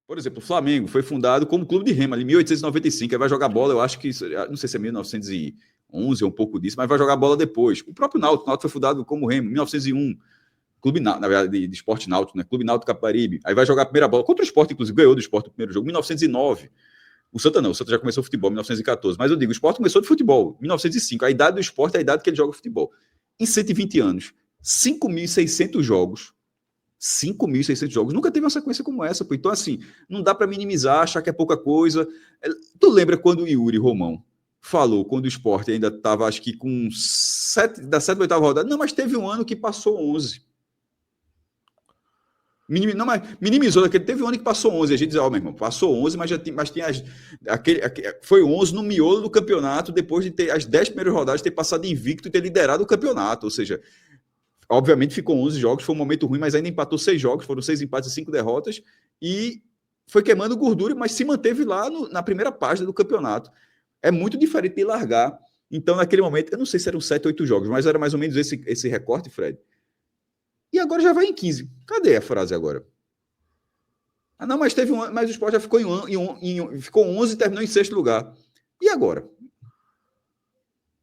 Por exemplo, o Flamengo foi fundado como clube de remo ali em 1895, aí vai jogar bola, eu acho que, não sei se é 1911 ou um pouco disso, mas vai jogar bola depois. O próprio Náutico, o Náutico foi fundado como remo em 1901, Clube Náutico, na verdade, de esporte náutico, né? Clube Náutico Capibaribe. Aí vai jogar a primeira bola contra o Sport, inclusive, ganhou do Sport no primeiro jogo, em 1909. O Santa não, o Santa já começou o futebol em 1914. Mas eu digo, o Sport começou de futebol em 1905. A idade do Sport é a idade que ele joga futebol. Em 120 anos, 5.600 jogos. 5.600 jogos. Nunca teve uma sequência como essa, pô. Então, assim, não dá para minimizar, achar que é pouca coisa. Tu lembra quando o Yuri Romão falou, quando o Sport ainda estava, acho que com da 7ª, 8ª rodada? Não, mas teve um ano que passou 11. Não, mas minimizou daquele. Teve um ano que passou 11. A gente diz, ó, meu irmão, passou 11, mas tinha foi 11 no miolo do campeonato, depois de ter as 10 primeiras rodadas, ter passado invicto e ter liderado o campeonato. Ou seja, obviamente ficou 11 jogos, foi um momento ruim, mas ainda empatou 6 jogos, foram 6 empates e 5 derrotas, e foi queimando gordura, mas se manteve lá na primeira página do campeonato. É muito diferente de largar. Então, naquele momento, eu não sei se eram 7, 8 jogos, mas era mais ou menos esse recorte, Fred. E agora já vai em 15. Cadê a frase agora? Ah, não, mas teve um, mas o Sport já ficou ficou 11 e terminou em sexto lugar. E agora?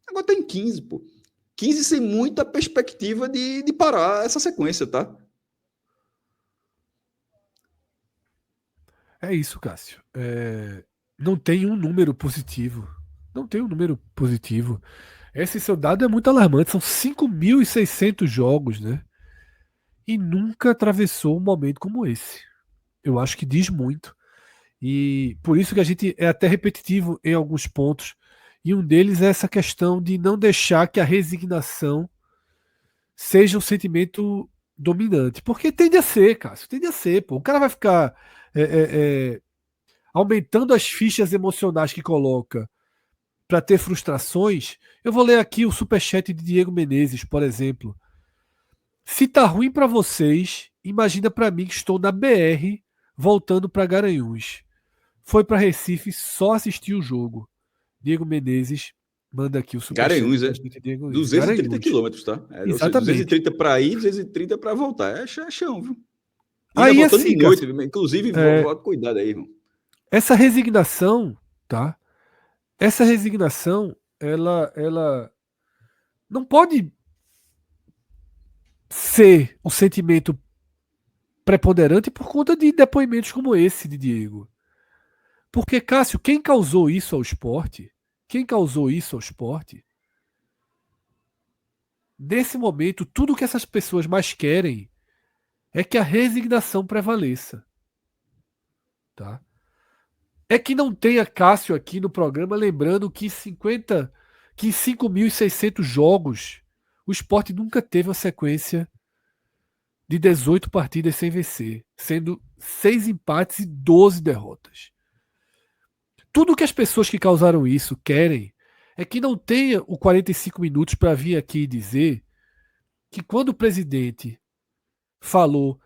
Agora tá em 15, pô. 15 sem muita perspectiva de parar essa sequência, tá? É isso, Cássio. Não tem um número positivo. Não tem um número positivo. Esse seu dado é muito alarmante. São 5.600 jogos, né? E nunca atravessou um momento como esse. Eu acho que diz muito. E por isso que a gente é até repetitivo em alguns pontos. E um deles é essa questão de não deixar que a resignação seja um sentimento dominante. Porque tende a ser, Cássio, tende a ser. Pô. O cara vai ficar é, é, é, aumentando as fichas emocionais que coloca para ter frustrações. Eu vou ler aqui o superchat de Diego Menezes, por exemplo. Se tá ruim para vocês, imagina para mim que estou na BR voltando para Garanhuns. Foi para Recife só assistir o jogo. Diego Menezes manda aqui o superchat Garanhuns, pra é gente, Diego Menezes. 230 Garanhuns. quilômetros, tá? Ou seja, Exatamente. 230 para ir, 230 para voltar. É chão, viu? E ainda Aí voltando de assim, noite, Cássio, inclusive, é, volta cuidado aí, irmão. essa resignação, tá? Essa resignação, ela não pode ser um sentimento preponderante por conta de depoimentos como esse de Diego. Porque, Cássio, quem causou isso ao esporte? Quem causou isso ao esporte? Nesse momento, tudo que essas pessoas mais querem é que a resignação prevaleça. Tá? É que não tenha Cássio aqui no programa lembrando que em 5.600 jogos, o esporte nunca teve uma sequência de 18 partidas sem vencer, sendo 6 empates e 12 derrotas. Tudo que as pessoas que causaram isso querem é que não tenha o 45 minutos para vir aqui e dizer que quando o presidente falou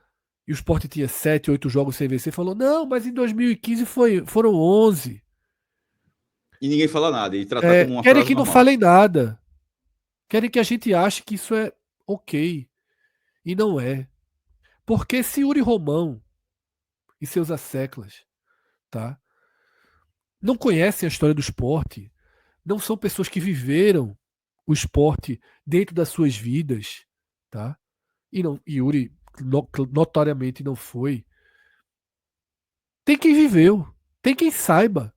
e o Sport tinha 7, 8 jogos sem vencer, falou: não, mas em 2015 foram 11. E ninguém fala nada, e tratar como uma Querem frase que não normal. falem nada. Querem que a gente ache que isso é ok. E não é. Porque se Yuri Romão e seus asseclas, tá, não conhecem a história do esporte, não são pessoas que viveram o esporte dentro das suas vidas, tá? E não, Yuri notoriamente não foi. Tem quem viveu, tem quem saiba,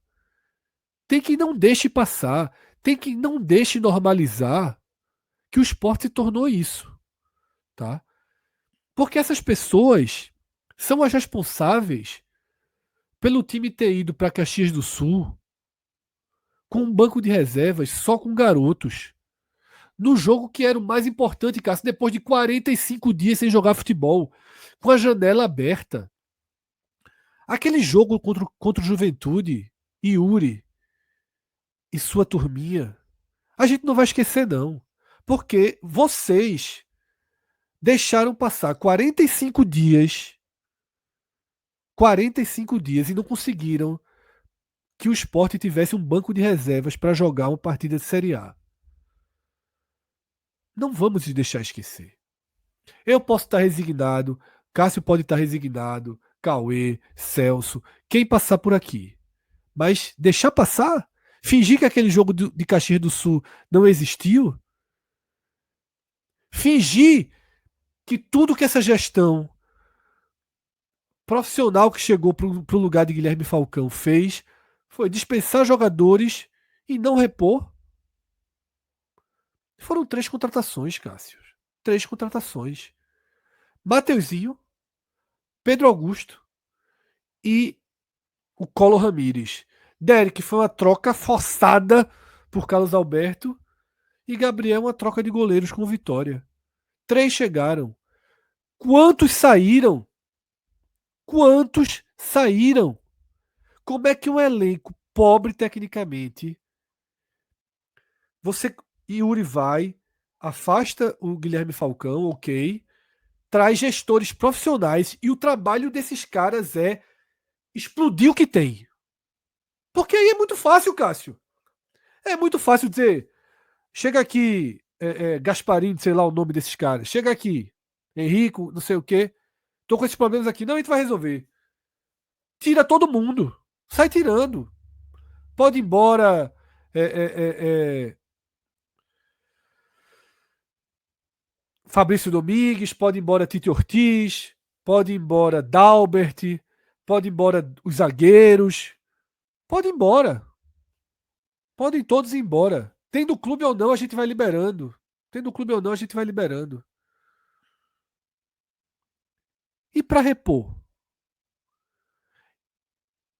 tem quem não deixe passar, tem quem não deixe normalizar que o esporte se tornou isso, tá? Porque essas pessoas são as responsáveis pelo time ter ido para Caxias do Sul com um banco de reservas só com garotos. No jogo que era o mais importante, Cássio, depois de 45 dias sem jogar futebol, com a janela aberta. Aquele jogo contra o Juventude, Yuri e sua turminha, a gente não vai esquecer, não. Porque vocês deixaram passar 45 dias e não conseguiram que o esporte tivesse um banco de reservas para jogar uma partida de Série A. Não vamos deixar esquecer. Eu posso estar resignado, Cássio pode estar resignado, Cauê, Celso, quem passar por aqui. Mas deixar passar? Fingir que aquele jogo de Caxias do Sul não existiu? Fingir que tudo que essa gestão profissional que chegou para o lugar de Guilherme Falcão fez foi dispensar jogadores e não repor? Foram 3 contratações, Cássio. 3 contratações. Mateuzinho, Pedro Augusto e o Colo Ramírez. Derek foi uma troca forçada por Carlos Alberto e Gabriel uma troca de goleiros com Vitória. 3 chegaram. Quantos saíram? Quantos saíram? Como é que um elenco pobre tecnicamente, você, Yuri vai, afasta o Guilherme Falcão, ok, traz gestores profissionais e o trabalho desses caras é explodir o que tem. Porque aí é muito fácil, Cássio. É muito fácil dizer, chega aqui, Gasparini, sei lá o nome desses caras, chega aqui, Henrico, não sei o quê, tô com esses problemas aqui, não, a gente vai resolver. Tira todo mundo, sai tirando. Pode ir embora Fabrício Domingues, pode ir embora Tite Ortiz, pode ir embora Dalbert, pode ir embora os zagueiros, pode ir embora. Podem todos ir embora. Tendo clube ou não, a gente vai liberando. Tendo clube ou não, a gente vai liberando. E para repor?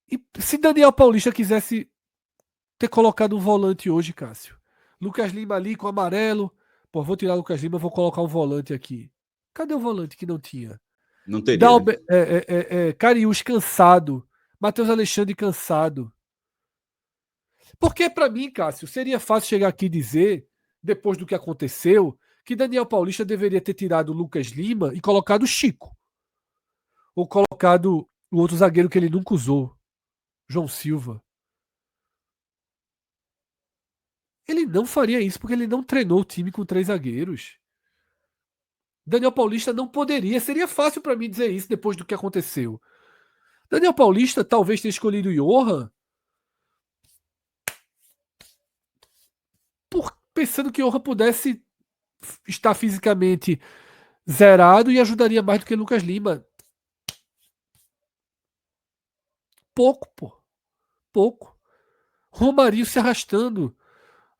E se Daniel Paulista quisesse ter colocado um volante hoje, Cássio? Lucas Lima ali com amarelo. Pô, vou tirar o Lucas Lima, vou colocar um volante aqui. Cadê o volante que não tinha? Não teria, né? Cariús cansado. Matheus Alexandre cansado. Porque para mim, Cássio, seria fácil chegar aqui e dizer, depois do que aconteceu, que Daniel Paulista deveria ter tirado o Lucas Lima e colocado o Chico. Ou colocado o outro zagueiro que ele nunca usou, João Silva. Ele não faria isso porque ele não treinou o time com 3 zagueiros. Daniel Paulista não poderia. Seria fácil para mim dizer isso depois do que aconteceu. Daniel Paulista talvez tenha escolhido o Johan pensando que o Johan pudesse estar fisicamente zerado e ajudaria mais do que Lucas Lima. Pouco, pô. Pouco. Romarinho se arrastando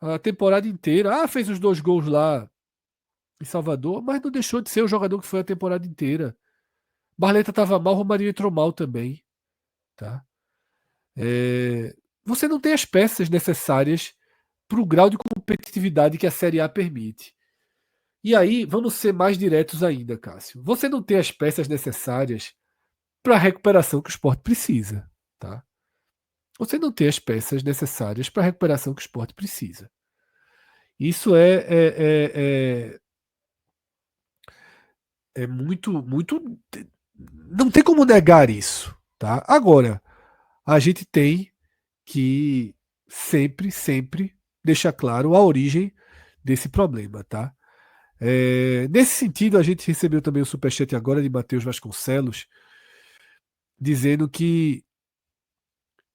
a temporada inteira. Ah, fez os 2 gols lá em Salvador, mas não deixou de ser o jogador que foi a temporada inteira. Barleta estava mal, Romarinho entrou mal também. Tá? Você não tem as peças necessárias para o grau de competitividade que a Série A permite. E aí, vamos ser mais diretos ainda, Cássio. Você não tem as peças necessárias para a recuperação que o esporte precisa. Tá? Você não tem as peças necessárias para a recuperação que o esporte precisa. Isso é muito, muito. Não tem como negar isso. Tá? Agora, a gente tem que sempre, sempre deixar claro a origem desse problema. Tá? Nesse sentido, a gente recebeu também o superchat agora de Matheus Vasconcelos, dizendo que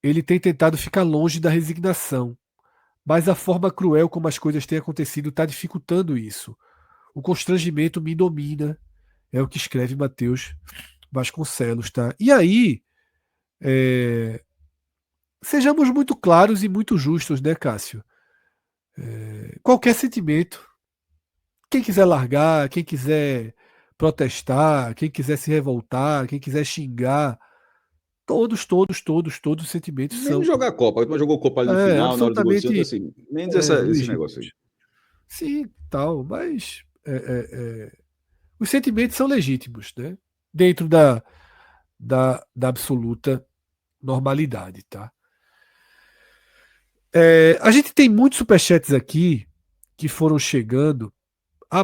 ele tem tentado ficar longe da resignação, mas a forma cruel como as coisas têm acontecido está dificultando isso. O constrangimento me domina, é o que escreve Matheus Vasconcelos, tá? E aí, sejamos muito claros e muito justos, né, Cássio? Qualquer sentimento, quem quiser largar, quem quiser protestar, quem quiser se revoltar, quem quiser xingar, todos os sentimentos Menos são jogar a Copa. Mas jogou Copa ali no final, na hora do gol do Santos, absolutamente assim. Menos esse negócio aí. legítimos. Sim, tal, mas os sentimentos são legítimos, né? Dentro da absoluta normalidade, tá? A gente tem muitos superchats aqui que foram chegando. A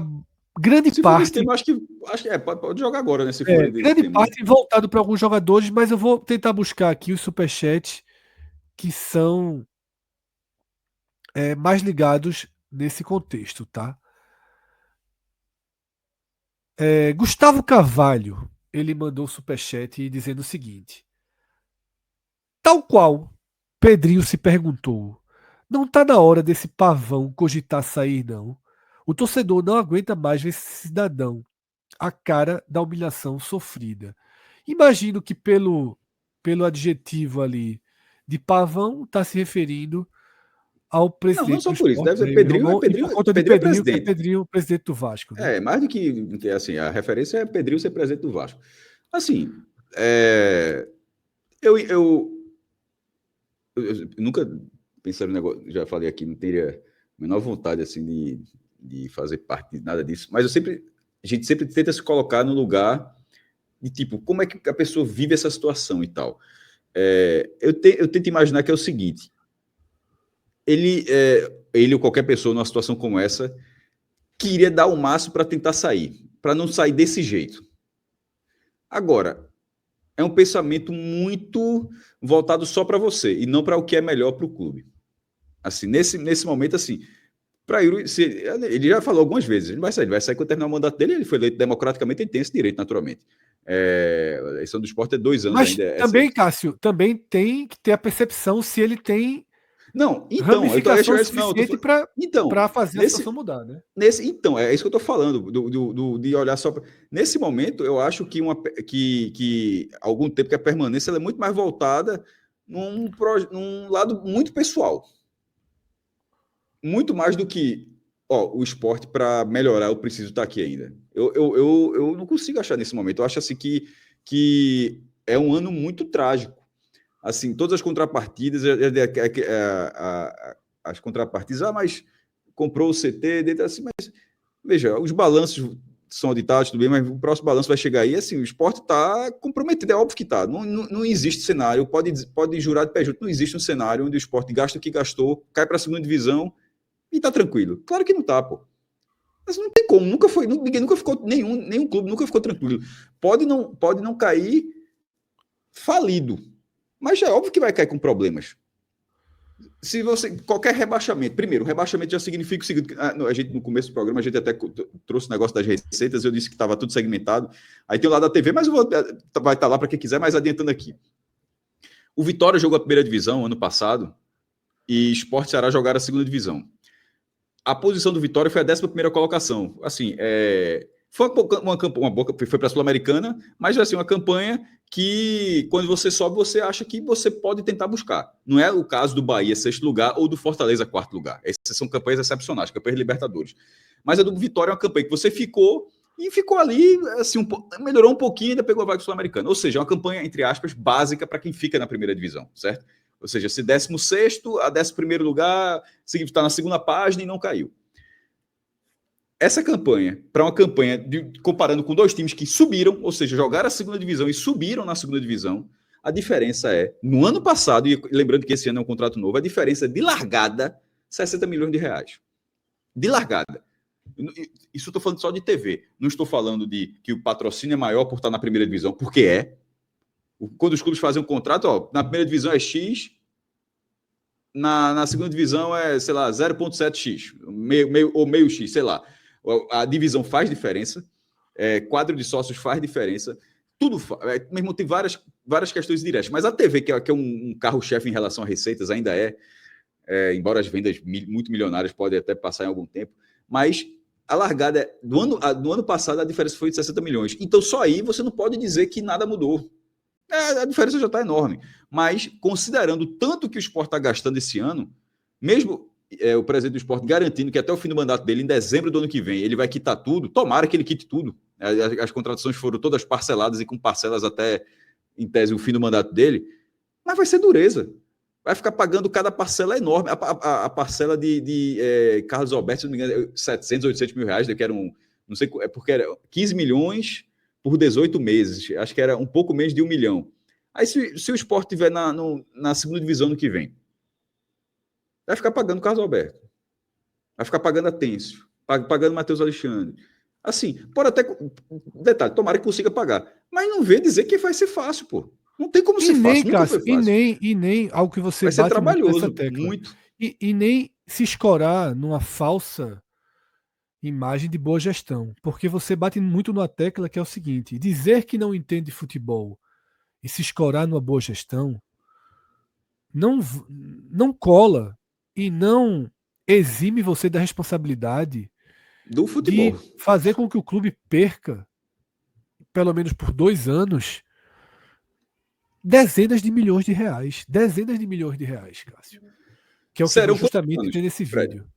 grande Se for desse parte, tema, acho que pode jogar agora, né? Se for desse grande tema. Né? parte voltado para alguns jogadores, mas eu vou tentar buscar aqui os superchats que são mais ligados nesse contexto, tá? Gustavo Carvalho, ele mandou superchat dizendo o seguinte: tal qual Pedrinho se perguntou, não tá na hora desse pavão cogitar sair, não? O torcedor não aguenta mais ver esse cidadão, a cara da humilhação sofrida. Imagino que pelo adjetivo ali de pavão está se referindo ao Não presidente só do por isso. Sport, Deve ser Yuri Pedrinho, Romão, e por conta de Pedrinho é Pedrinho, que é presidente. Pedrinho, presidente do Vasco, né? Mais do que assim, a referência é Pedrinho ser presidente do Vasco. Assim, eu nunca pensei no negócio, já falei aqui, não teria a menor vontade assim de fazer parte de nada disso, mas a gente sempre tenta se colocar no lugar de tipo, como é que a pessoa vive essa situação e tal. Eu tento imaginar que é o seguinte: ele ou qualquer pessoa numa situação como essa queria dar o máximo para tentar sair, para não sair desse jeito. Agora, é um pensamento muito voltado só para você e não para o que é melhor para o clube. Assim, nesse momento, assim, para Yuri, ele já falou algumas vezes, ele vai sair quando terminar o mandato dele, ele foi eleito democraticamente, ele tem esse direito, naturalmente. A eleição do esporte é 2 anos Mas ainda. também, Cássio, também tem que ter a percepção se ele tem Não, então, ramificação suficiente para então, fazer a situação mudar, né? então, é isso que eu estou falando, de olhar só. Nesse momento, eu acho que algum tempo que a permanência ela é muito mais voltada num lado muito pessoal. Muito mais do que o esporte para melhorar, eu preciso estar aqui ainda. Eu não consigo achar nesse momento. Eu acho assim que é um ano muito trágico. Assim, todas as contrapartidas, as contrapartidas, mas comprou o CT, dentro assim, mas veja, os balanços são auditados, tudo bem, mas o próximo balanço vai chegar aí, assim, o esporte está comprometido, é óbvio que está. Não existe cenário, pode jurar de pé junto, não existe um cenário onde o esporte gasta o que gastou, cai para a segunda divisão e está tranquilo. Claro que não está, pô. Mas não tem como, ninguém nunca ficou, nenhum clube nunca ficou tranquilo. Pode não cair falido, mas é óbvio que vai cair com problemas. Se você. Qualquer rebaixamento. Primeiro, o rebaixamento já significa o seguinte: a gente, no começo do programa, a gente até trouxe o negócio das receitas, eu disse que estava tudo segmentado. Aí tem o lado da TV, mas vai estar lá para quem quiser, mas adiantando aqui. O Vitória jogou a primeira divisão ano passado e Sport Ceará jogaram a segunda divisão. A posição do Vitória foi a 11ª colocação. Assim, foi uma boa, foi para a Sul-Americana, mas assim, uma campanha que quando você sobe, você acha que você pode tentar buscar. Não é o caso do Bahia, 6º lugar, ou do Fortaleza, 4º lugar. Essas são campanhas excepcionais, campanhas Libertadores. Mas a do Vitória é uma campanha que você ficou ali, assim, melhorou um pouquinho e ainda pegou a vaga Sul-Americana. Ou seja, é uma campanha, entre aspas, básica para quem fica na primeira divisão, certo? Ou seja, se 16º a 11º lugar, está na segunda página e não caiu. Essa campanha, para uma campanha comparando com 2 times que subiram, ou seja, jogaram a segunda divisão e subiram na segunda divisão, a diferença no ano passado, e lembrando que esse ano é um contrato novo, a diferença de largada, 60 milhões de reais. De largada. Isso eu estou falando só de TV. Não estou falando de que o patrocínio é maior por estar na primeira divisão, porque é. Quando os clubes fazem um contrato, na primeira divisão é X, na segunda divisão é, sei lá, 0,7x, meio X, sei lá. A divisão faz diferença, quadro de sócios faz diferença, tudo mesmo tem várias questões diretas, mas a TV, que é um carro-chefe em relação a receitas, ainda embora as vendas muito milionárias podem até passar em algum tempo, mas a largada do ano passado a diferença foi de 60 milhões. Então só aí você não pode dizer que nada mudou. A diferença já está enorme. Mas, considerando tanto que o Sport está gastando esse ano, mesmo o presidente do Sport garantindo que até o fim do mandato dele, em dezembro do ano que vem, ele vai quitar tudo, tomara que ele quite tudo. As contratações foram todas parceladas e com parcelas até, em tese, o fim do mandato dele, mas vai ser dureza. Vai ficar pagando cada parcela enorme. A parcela de Carlos Alberto, se não me engano, 700, 800 mil reais, que era não sei, porque era 15 milhões por 18 meses. Acho que era um pouco menos de 1 milhão. Aí, se o Sport estiver na segunda divisão no que vem, vai ficar pagando Carlos Alberto. Vai ficar pagando Atêncio. Pagando Matheus Alexandre. Assim, pode até... Detalhe, tomara que consiga pagar. Mas não vê dizer que vai ser fácil, pô. Não tem como ser fácil. Nunca foi fácil. E nem algo que você vai ser trabalhoso, muito. Muito. E nem se escorar numa falsa imagem de boa gestão. Porque você bate muito numa tecla que é o seguinte: dizer que não entende futebol e se escorar numa boa gestão não, não cola e não exime você da responsabilidade Do futebol. de fazer com que o clube perca, pelo menos por 2 anos, dezenas de milhões de reais. Dezenas de milhões de reais, Cássio. Que é o que Serão quantos justamente anos, tem nesse Fred? vídeo.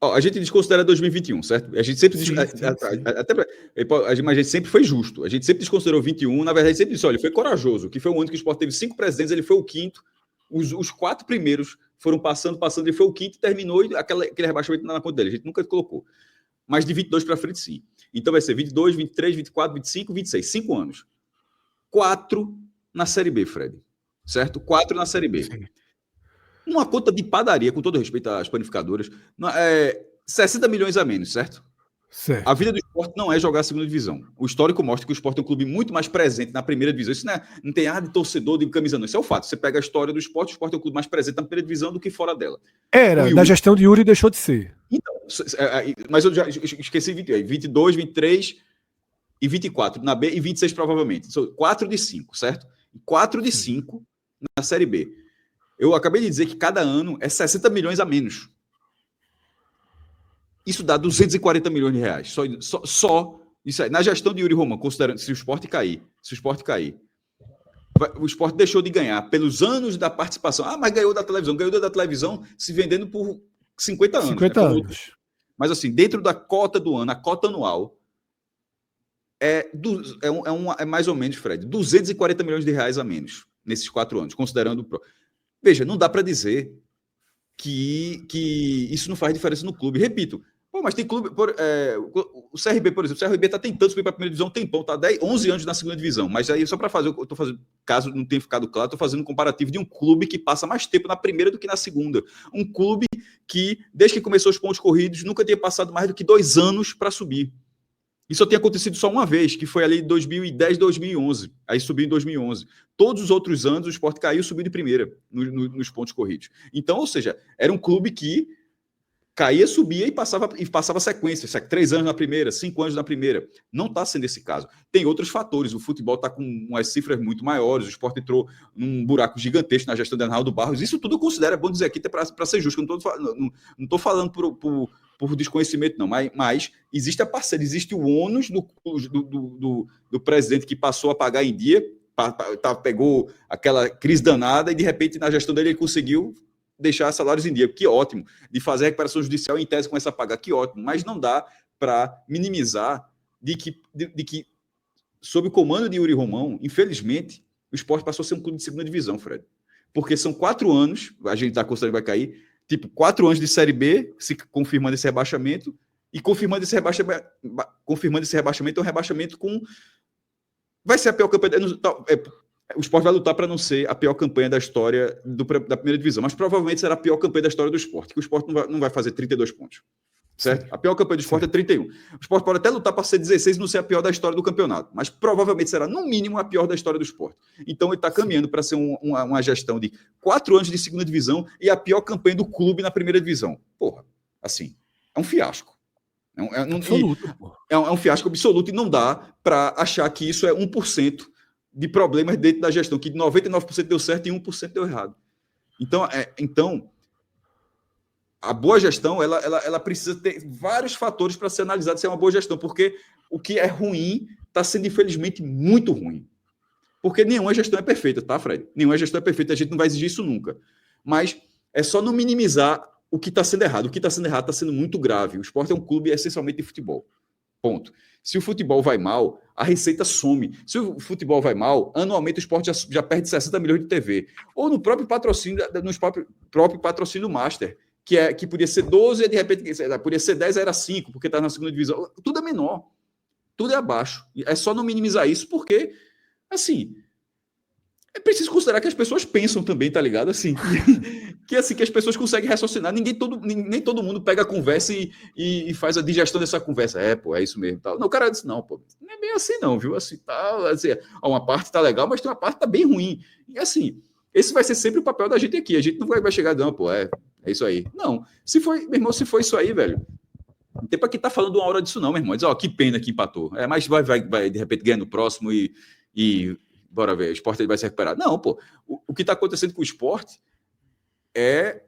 Ó, a gente desconsidera 2021, certo? A gente sempre Sim. mas a gente sempre foi justo. A gente sempre desconsiderou 21. Na verdade, sempre disse: olha, foi corajoso. Que foi um ano que o Sport teve 5 presidentes, ele foi o quinto. Os 4 primeiros foram passando, ele foi o quinto e terminou e aquele rebaixamento na conta dele. A gente nunca colocou. Mas de 22 para frente, sim. Então vai ser 22, 23, 24, 25, 26. 5 anos. 4 na Série B, Fred. Certo? 4 na Série B. Sim. Uma conta de padaria, com todo respeito às panificadoras, 60 milhões a menos, certo? Certo. A vida do Sport não é jogar a segunda divisão. O histórico mostra que o Sport é um clube muito mais presente na primeira divisão. Isso não tem de torcedor, de camisa, não. Isso é o fato. Você pega a história do Sport, o Sport é um clube mais presente na primeira divisão do que fora dela. Era, da gestão de Yuri deixou de ser. Então, mas eu já esqueci 22, 23 e 24 na B e 26 provavelmente. São 4 de 5, certo? 4 de 5 na Série B. Eu acabei de dizer que cada ano é 60 milhões a menos. Isso dá 240 milhões de reais. Só isso aí. Na gestão de Yuri Romão, considerando se o Sport cair, o Sport deixou de ganhar pelos anos da participação. Ah, mas ganhou da televisão se vendendo por 50 anos. 50 anos. Mas assim, dentro da cota do ano, a cota anual é mais ou menos, Fred, 240 milhões de reais a menos nesses 4 anos, considerando Veja, não dá para dizer que isso não faz diferença no clube. Repito, mas tem clube. O CRB, por exemplo, o CRB está tentando subir para a primeira divisão, tempão, está 11 anos na segunda divisão. Mas aí, só para fazer, eu estou fazendo, caso não tenha ficado claro, estou fazendo um comparativo de um clube que passa mais tempo na primeira do que na segunda. Um clube que, desde que começou os pontos corridos, nunca tinha passado mais do que 2 anos para subir. Isso só tinha acontecido só uma vez, que foi ali em 2010, 2011. Aí subiu em 2011. Todos os outros anos o Sport caiu e subiu de primeira nos pontos corridos. Então, ou seja, era um clube que caía, subia e passava sequência. 3 anos na primeira, 5 anos na primeira. Não está sendo esse caso. Tem outros fatores. O futebol está com umas cifras muito maiores. O Sport entrou num buraco gigantesco na gestão de Arnaldo Barros. Isso tudo eu considero, é bom dizer aqui, para ser justo. Eu não estou falando por desconhecimento, não. Mas existe a parcela, existe o ônus do presidente que passou a pagar em dia, pegou aquela crise danada e, de repente, na gestão dele, ele conseguiu deixar salários em dia. Que ótimo. De fazer a recuperação judicial em tese começa a pagar. Que ótimo. Mas não dá para minimizar de que, sob o comando de Yuri Romão, infelizmente, o Sport passou a ser um clube de segunda divisão, Fred. Porque são 4 anos, a gente está considerando que vai cair, 4 anos de Série B, se confirmando esse rebaixamento, e confirmando esse rebaixamento é um rebaixamento com... Vai ser a pior campanha... O Sport vai lutar para não ser a pior campanha da história da primeira divisão, mas provavelmente será a pior campanha da história do Sport, que o Sport não vai fazer 32 pontos. Certo? Sim. A pior campanha do Sport é 31. O Sport pode até lutar para ser 16 e não ser a pior da história do campeonato, mas provavelmente será, no mínimo, a pior da história do Sport. Então ele está caminhando para ser uma gestão de 4 anos de segunda divisão e a pior campanha do clube na primeira divisão. Porra, assim, é um fiasco. É um fiasco absoluto e não dá para achar que isso é 1% de problemas dentro da gestão, que 99% deu certo e 1% deu errado. Então, a boa gestão, ela precisa ter vários fatores para ser analisado se é uma boa gestão, porque o que é ruim está sendo, infelizmente, muito ruim. Porque nenhuma gestão é perfeita, tá, Fred? Nenhuma gestão é perfeita, a gente não vai exigir isso nunca. Mas é só não minimizar o que está sendo errado. O que está sendo errado está sendo muito grave. O Sport é um clube essencialmente de futebol. Ponto. Se o futebol vai mal, a receita some. Se o futebol vai mal, anualmente o Sport já perde 60 milhões de TV. Ou no próprio patrocínio, próprio patrocínio Master, que podia ser 12 e de repente podia ser 10, era 5, porque está na segunda divisão. Tudo é menor. Tudo é abaixo. É só não minimizar isso, porque, assim, é preciso considerar que as pessoas pensam também, tá ligado? Assim, que as pessoas conseguem raciocinar. Nem todo mundo pega a conversa e faz a digestão dessa conversa. É isso mesmo. Tal. Não, o cara disse, não, pô, não é bem assim não, viu? Assim, tá, assim, uma parte tá legal, mas tem uma parte que tá bem ruim. E assim, esse vai ser sempre o papel da gente aqui. A gente não vai chegar, não, pô, é isso aí. Não, se foi isso aí, velho, Não tem para quem tá falando uma hora disso, não, meu irmão. Diz, ó, que pena que empatou. Mas vai de repente ganhar no próximo e bora ver, o Sport ele vai se recuperar. Não, pô. O que está acontecendo com o Sport é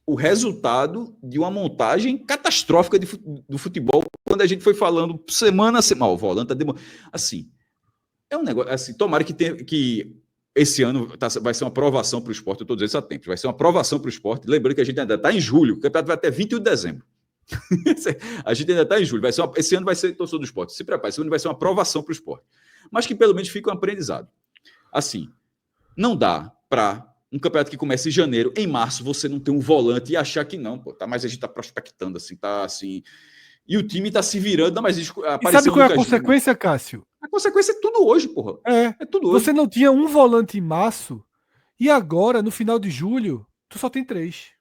o resultado de uma montagem catastrófica do futebol, quando a gente foi falando semana a semana. O volante tá demorando. Assim, é um negócio. Assim, tomara que esse ano vai ser uma aprovação para o esporte. Eu estou dizendo isso há tempo. Vai ser uma aprovação para o esporte. Lembrando que a gente ainda está em julho. O campeonato vai até 21 de dezembro. A gente ainda está em julho. Esse ano vai ser torcedor do esporte. Se prepare, esse ano vai ser uma aprovação para o esporte. Mas que pelo menos fique um aprendizado. Assim, não dá para um campeonato que começa em janeiro, em março, você não tem um volante e achar que não, pô, tá, mas a gente tá prospectando, assim, tá assim. E o time tá se virando, não, mas e sabe qual é a consequência, Cássio? A consequência é tudo hoje, porra. É tudo hoje. Você não tinha um volante em março e agora, no final de julho, tu só tem 3.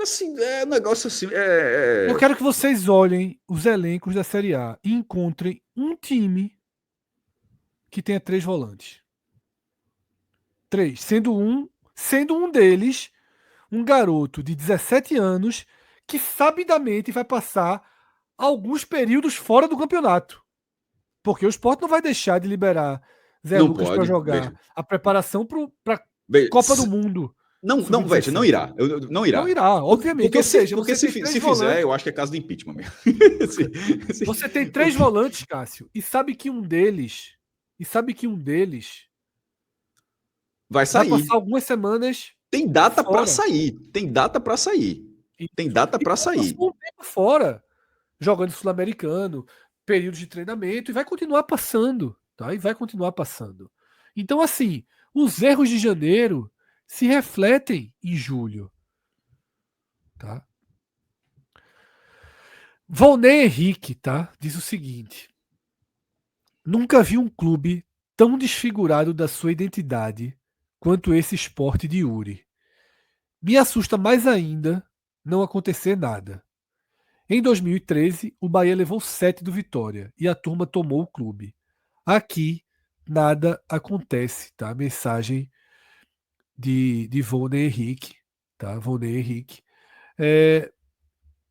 Assim, é um negócio assim. Eu quero que vocês olhem os elencos da Série A e encontrem um time que tenha 3 volantes. 3, sendo um deles um garoto de 17 anos que sabidamente vai passar alguns períodos fora do campeonato. Porque o Sport não vai deixar de liberar Zé não Lucas para jogar veja. a preparação para Copa do Mundo. Não, veja, não irá. Não irá. Não irá, obviamente. Porque se fizer, eu acho que é caso de impeachment mesmo. Você tem 3 volantes, Cássio, e sabe que um deles vai sair. Vai passar algumas semanas. Tem data para sair. Tem data para sair. Um tempo fora, jogando Sul-Americano, período de treinamento, e vai continuar passando, tá? Então, assim, os erros de janeiro se refletem em julho, tá? Volney Henrique, tá? Diz o seguinte: nunca vi um clube tão desfigurado da sua identidade quanto esse Sport de Yuri. Me assusta mais ainda não acontecer nada. Em 2013, o Bahia levou 7 do Vitória e a turma tomou o clube. Aqui, nada acontece, tá? Mensagem de Volney Henrique, tá? Volney Henrique.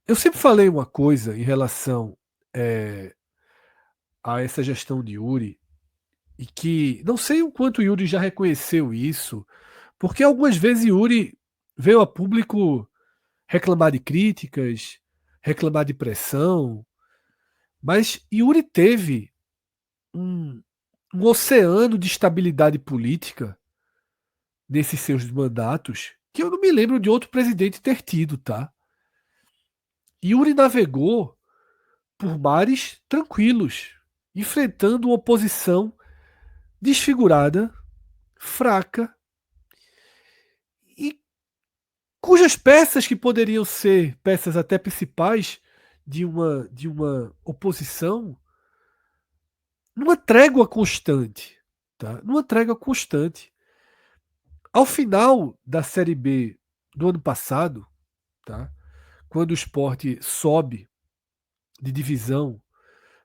Eu sempre falei uma coisa em relação a essa gestão de Yuri, e que não sei o quanto Yuri já reconheceu isso, porque algumas vezes Yuri veio a público reclamar de críticas, reclamar de pressão, mas Yuri teve um oceano de estabilidade política nesses seus mandatos que eu não me lembro de outro presidente ter tido, tá? Yuri navegou por mares tranquilos, enfrentando uma oposição desfigurada, fraca, e cujas peças que poderiam ser peças até principais de uma oposição, numa trégua constante, tá? Numa trégua constante. Ao final da Série B do ano passado, tá? Quando o Sport sobe de divisão,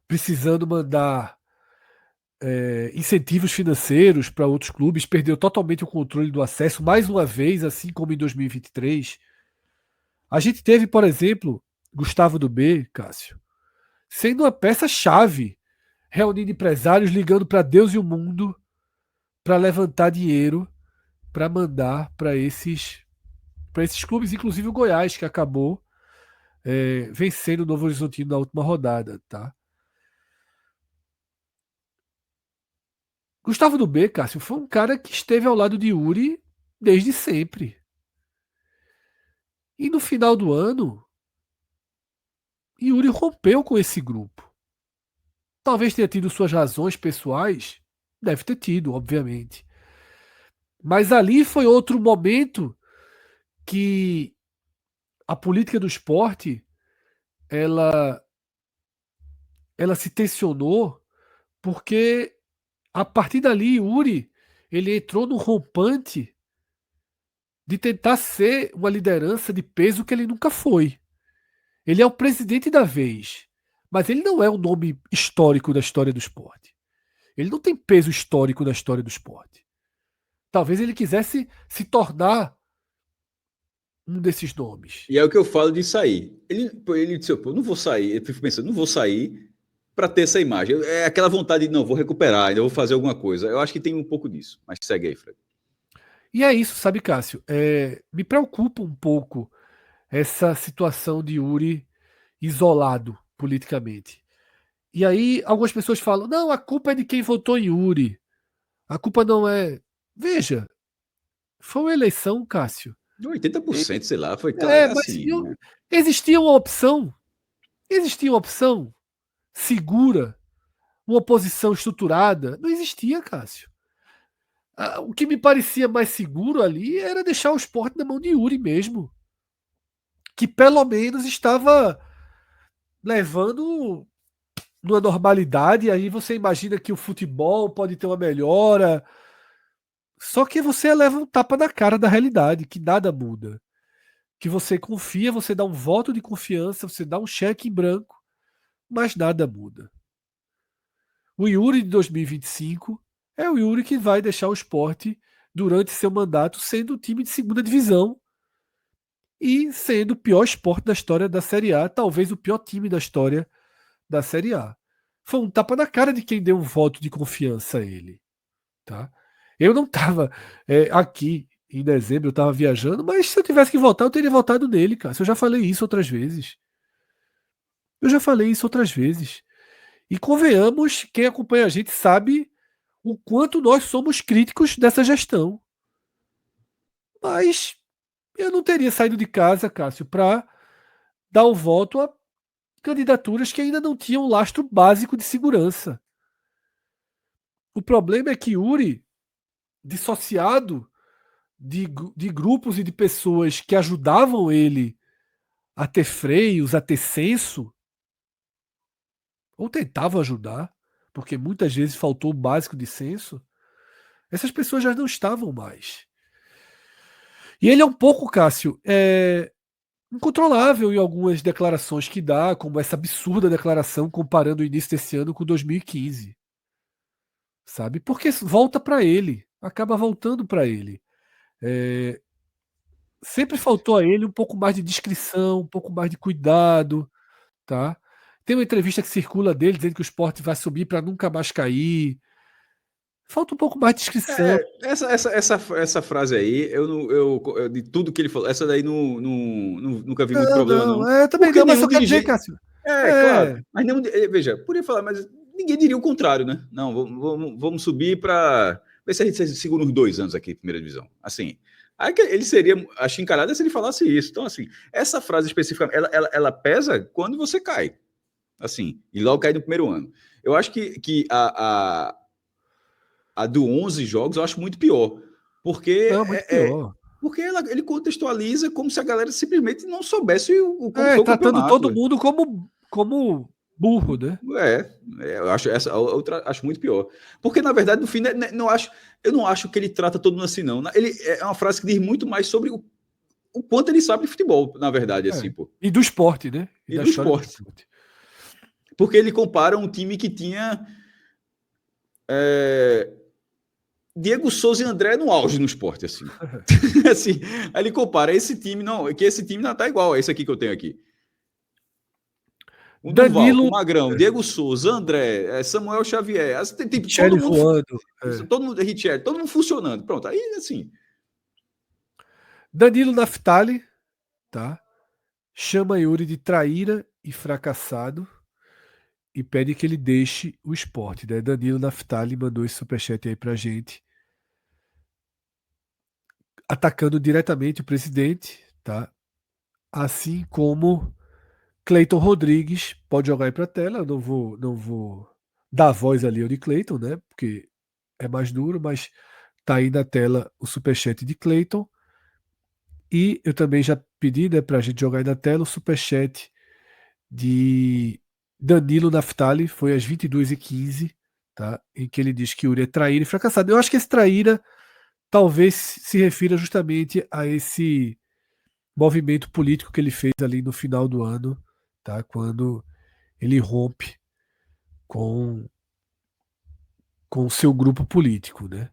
precisando mandar incentivos financeiros para outros clubes, perdeu totalmente o controle do acesso, mais uma vez, assim como em 2023. A gente teve, por exemplo, Gustavo do B, Cássio, sendo uma peça-chave, reunindo empresários, ligando para Deus e o mundo para levantar dinheiro para mandar para esses clubes, inclusive o Goiás, que acabou vencendo o Novo Horizontino na última rodada, tá? Gustavo do B, Cássio, foi um cara que esteve ao lado de Yuri desde sempre. E no final do ano, Yuri rompeu com esse grupo. Talvez tenha tido suas razões pessoais, deve ter tido, obviamente. Mas ali foi outro momento que a política do esporte ela se tensionou, porque a partir dali Yuri ele entrou no rompante de tentar ser uma liderança de peso que ele nunca foi. Ele é o presidente da vez, mas ele não é um nome histórico da história do esporte. Ele não tem peso histórico na história do esporte. Talvez ele quisesse se tornar um desses nomes. E é o que eu falo de sair. Ele disse, pô, não vou sair. Eu fico pensando, não vou sair para ter essa imagem. É aquela vontade de, não, vou recuperar, ainda vou fazer alguma coisa. Eu acho que tem um pouco disso. Mas segue aí, Fred. E é isso, sabe, Cássio? Me preocupa um pouco essa situação de Yuri isolado politicamente. E aí algumas pessoas falam: não, a culpa é de quem votou em Yuri. A culpa não é. Veja, foi uma eleição, Cássio. 80%, sei lá, foi Mas assim. Né? existia uma opção. Existia uma opção segura, uma oposição estruturada. Não existia, Cássio. O que me parecia mais seguro ali era deixar o esporte na mão de Yuri mesmo. Que pelo menos estava levando numa normalidade. Aí você imagina que o futebol pode ter uma melhora. Só que você leva um tapa na cara da realidade, que nada muda. Que você confia, você dá um voto de confiança, você dá um cheque em branco, mas nada muda. O Yuri de 2025 é o Yuri que vai deixar o esporte durante seu mandato sendo o time de segunda divisão e sendo o pior esporte da história da Série A, talvez o pior time da história da Série A. Foi um tapa na cara de quem deu um voto de confiança a ele. Tá? Eu não estava aqui em dezembro, eu estava viajando, mas se eu tivesse que votar, eu teria votado nele, cara. Eu já falei isso outras vezes. Eu já falei isso outras vezes. E convenhamos, quem acompanha a gente sabe o quanto nós somos críticos dessa gestão. Mas eu não teria saído de casa, Cássio, para dar o voto a candidaturas que ainda não tinham lastro básico de segurança. O problema é que Yuri, dissociado de grupos e de pessoas que ajudavam ele a ter freios, a ter senso, ou tentavam ajudar, porque muitas vezes faltou o básico de senso, essas pessoas já não estavam mais. E ele é um pouco, Cássio, incontrolável em algumas declarações que dá, como essa absurda declaração comparando o início desse ano com 2015. Sabe? Porque volta para ele, acaba voltando para ele. Sempre faltou a ele um pouco mais de discrição, um pouco mais de cuidado, tá? Tem uma entrevista que circula dele dizendo que o esporte vai subir para nunca mais cair. Falta um pouco mais de discrição. Essa frase aí, de tudo que ele falou, essa daí nunca vi muito Não, problema, não. não, também Porque não, mas nenhum só quero dizer, dirigente. Cássio. É, claro. É, Mas nenhum. Veja, podia falar, mas ninguém diria o contrário, né? Não, vamos subir para. Ver se a gente segura uns 2 anos aqui, primeira divisão. Assim. Aí que ele seria achincalhado se ele falasse isso. Então, assim, essa frase específica, ela pesa quando você cai. Assim, e logo cai no primeiro ano. Eu acho que a do 11 jogos eu acho muito pior. Porque, não, muito pior. porque ele contextualiza como se a galera simplesmente não soubesse como foi o Tratando todo campeonato. mundo como burro, né? Eu acho essa outra acho muito pior. Porque, na verdade, no fim, eu não acho que ele trata todo mundo assim, não. Ele é uma frase que diz muito mais sobre o quanto ele sabe de futebol, na verdade, assim, pô. E do esporte, né? E E da do história do esporte. esporte. Porque ele compara um time que tinha Diego Souza e André no auge no esporte, assim. Assim, aí ele compara esse time, não, que esse time não tá igual a esse aqui que eu tenho aqui. O Duval, com o Danilo Magrão, Diego Souza, André, Samuel Xavier, tem Michele voando. todo mundo, Richard, todo mundo funcionando. Pronto, aí assim. Danilo Naftali, tá? Chama Yuri de traíra e fracassado e pede que ele deixe o esporte, né? Danilo Naftali mandou esse superchat aí pra gente, atacando diretamente o presidente, tá? Assim como Cleiton Rodrigues pode jogar aí pra tela. Eu não vou dar voz ali ao de Cleiton, né? Porque é mais duro, mas tá aí na tela o superchat de Cleiton. E eu também já pedi, né, pra gente jogar aí na tela o superchat de Danilo Naftali, foi às 22h15, tá? Em que ele diz que Yuri é traíra e fracassado. Eu acho que esse traíra talvez se refira justamente a esse movimento político que ele fez ali no final do ano, tá? Quando ele rompe com o seu grupo político, né?